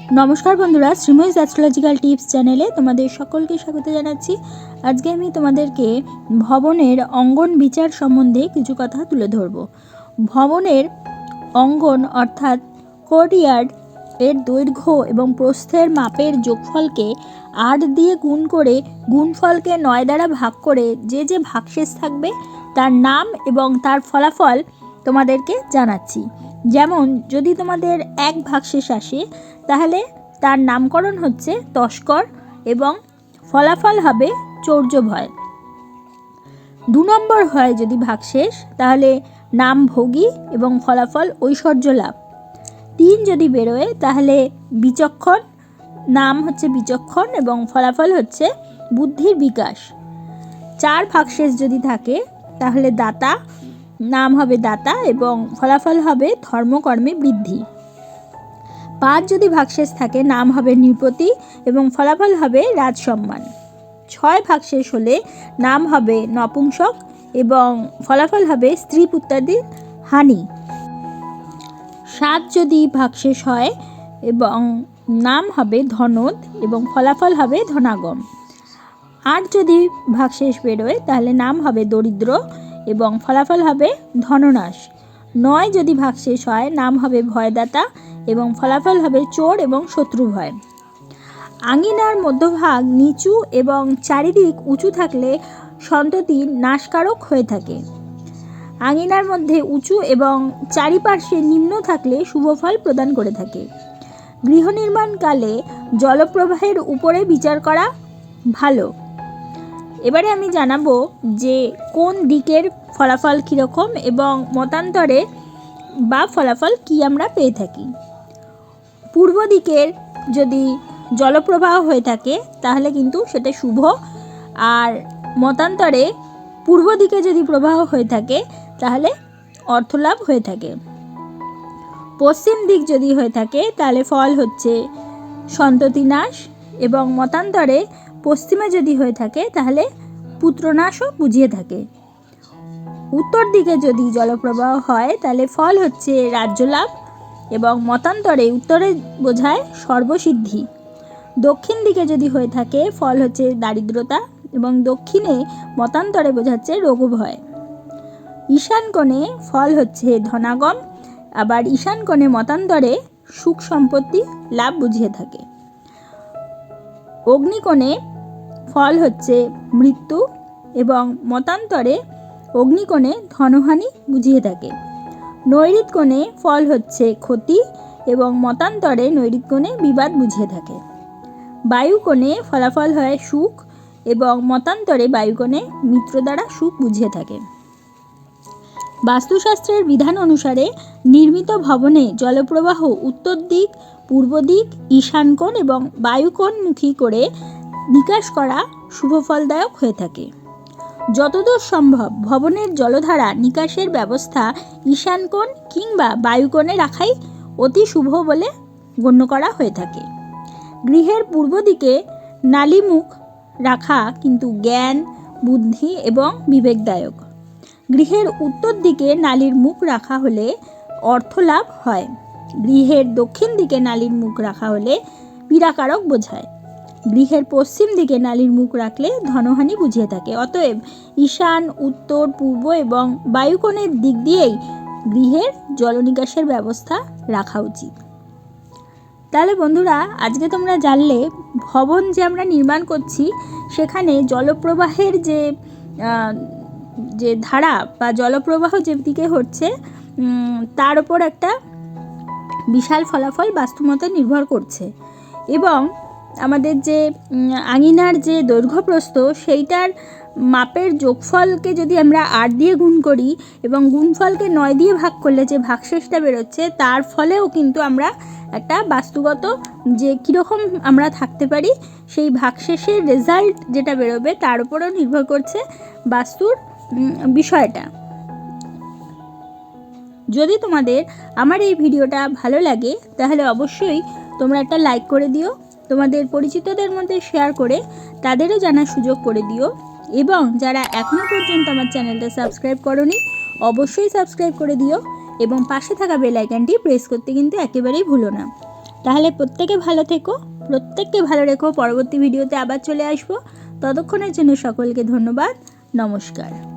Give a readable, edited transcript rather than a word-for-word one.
नमस्कार बंधुरा श्रीमयीज एस्ट्रोलजिकल टिप्स चैनेले तुम्हारे सकल के स्वागत जानाच्छि। आज के आमि तुम्हादेरके भवनेर अंगन विचार सम्बन्धे किछु कथा तुले धरबो। भवनेर अंगन अर्थात कोर्टयार्ड एर दैर्घ्य एवं प्रस्थेर मापेर जोगफलके 8 दिए गुण करे गुणफलके 9 द्वारा भाग करे जे भागशेष थाकबे तार नाम एवं तार फलाफल तुम्हादेरके जानाच्छि। যেমন যদি তোমাদের এক ভাগশেষ আসে তাহলে তার নামকরণ হচ্ছে তস্কর এবং ফলাফল হবে চৌর্যভয়। 2 নম্বর হয় যদি ভাগশেষ তাহলে নাম ভোগী এবং ফলাফল ঐশ্বর্য লাভ। 3 যদি বেরোয় তাহলে বিচক্ষণ, নাম হচ্ছে বিচক্ষণ এবং ফলাফল হচ্ছে বুদ্ধির বিকাশ। 4 ভাগশেষ যদি থাকে তাহলে দাতা, नाम हबे दाता एवं फलाफल हबे धर्मकर्मे बृद्धि। 5 यदि भागशेष थाके नाम हबे नृपति एवं फलाफल हबे राजसम्मान। 6 भागशेष होले नाम हबे नपुंसक एवं फलाफल हबे स्त्री पुत्रादिर हानि। 7 यदि भागशेष हय एवं नाम हबे धनोद एवं फलाफल हबे धनागम। 8 यदि भागशेष बेरोय ताहले नाम हबे दरिद्र एवं फलाफल हबे धननाश। 9 यदि भागशेष हय नाम हबे भयदाता एवं फलाफल हबे चोर एवं शत्रु भय। आंगिनार मध्यभाग नीचू एवं चारिदिक उঁচু थाकले सन्तति नाशकारक हये थाके। आंगिनार मध्य उঁচু एवं चारिपार्श्वे निम्न थाकले शुभ फल प्रदान करे थाके। गृह निर्माण काले जलप्रवाहेर उपरे विचार करा भालो। एबारे आमी जानाबो जे कोन दिकेर फलाफल किरकम एवं मतान्तरे बा फलाफल कि आमरा पेये थाकि। पूर्व दिकेर यदि जलप्रवाह हये थाके ताहले किन्तु सेटा शुभ, आर मतान्तरे पूर्व दिके यदि प्रवाह हये थाके ताहले अर्थलाभ हये थाके। पश्चिम दिक यदि हये थाके ताहले फल हच्छे सन्ततिनाश एवं मतान्तरे पश्चिमे यदि हये थाके ताहले पुत्रनाशও बुझिए थाके। उत्तर दिके यदि जलप्रवाह हय ताहले फल हच्छे राज्य लाभ एवं मतान्तरे उत्तरे बोझाय सर्वसिद्धि। दक्षिण दिके यदि हये थाके फल हच्छे दारिद्रता एवं दक्षिणे मतान्तरे बोझाচ্ছে रोग भय। ईशान कोणे फल हच्छे धनागम, आबार ईशान कोणे मतान्तरे सुख सम्पत्ति लाभ बुझिए थाके। अग्निकोणे फल हच्छे मृत्यु एवं मतान्तरे अग्निकोणे धनहानि बुझिए थाके। नैऋत कोणे फल हच्छे क्षति एवं मतान्तरे नैऋत कोणे विवाद बुझिए थाके। वायुकोणे फलाफल हय सुख एवं मतान्तरे वायुकोणे मित्र द्वारा सुख बुझिए थाके। वास्तुशास्त्रेर विधान अनुसारे निर्मित भवने जलप्रवाह उत्तर दिक, पूर्व दिक, ईशान कोण एवं वायुकोणमुखी करे निकाश करा शुभफलदायक हये थाके। যতদূর সম্ভব ভবনের জলধারা নিকাশের ব্যবস্থা ঈশান কোণ কিংবা বায়ুকোণে রাখাই অতি শুভ বলে গণ্য করা হয়ে থাকে। গৃহের পূর্ব দিকে নালীমুখ রাখা কিন্তু জ্ঞান, বুদ্ধি এবং বিবেকদায়ক। গৃহের উত্তর দিকে নালীর মুখ রাখা হলে অর্থলাভ হয়। গৃহের দক্ষিণ দিকে নালীর মুখ রাখা হলে পীড়াকারক বোঝায়। গৃহের পশ্চিম দিকে নালীর মুখ রাখলে ধনহানি বুঝিয়ে থাকে। অতএব ঈশান, উত্তর, পূর্ব এবং বায়ুকোণের দিক দিয়েই গৃহের জলনিকাশের ব্যবস্থা রাখা উচিত। তাহলে বন্ধুরা, আজকে তোমরা জানলে ভবন যে আমরা নির্মাণ করছি সেখানে জলপ্রবাহের যে ধারা বা জলপ্রবাহ যে দিকে হচ্ছে তার উপর একটা বিশাল ফলাফল বাস্তুমতে নির্ভর করছে। এবং আমাদের যে আঙিনার যে দৈর্ঘ্যপ্রস্থ সেইটার মাপের যোগফলকে যদি আমরা 8 দিয়ে গুণ করি এবং গুণফলকে 9 দিয়ে ভাগ করলে যে ভাগশেষটা বেরোচ্ছে তার ফলেও কিন্তু আমরা একটা বাস্তুগত যে কীরকম আমরা থাকতে পারি সেই ভাগশেষের রেজাল্ট যেটা বেরোবে তার উপরও নির্ভর করছে বাস্তুর বিষয়টা। যদি তোমাদের আমার এই ভিডিওটা ভালো লাগে তাহলে অবশ্যই তোমরা একটা লাইক করে দিও, তোমাদের পরিচিতদের মধ্যে শেয়ার করে তাদেরও জানার সুযোগ করে দিও এবং যারা এখনও পর্যন্ত আমার চ্যানেলটা সাবস্ক্রাইব করোনি অবশ্যই সাবস্ক্রাইব করে দিও এবং পাশে থাকা বেল আইকনটি প্রেস করতে কিন্তু একেবারেই ভুলো না। তাহলে প্রত্যেকে ভালো থেকো, প্রত্যেককে ভালো রেখো। পরবর্তী ভিডিওতে আবার চলে আসবো। ততক্ষণের জন্য সকলকে ধন্যবাদ। নমস্কার।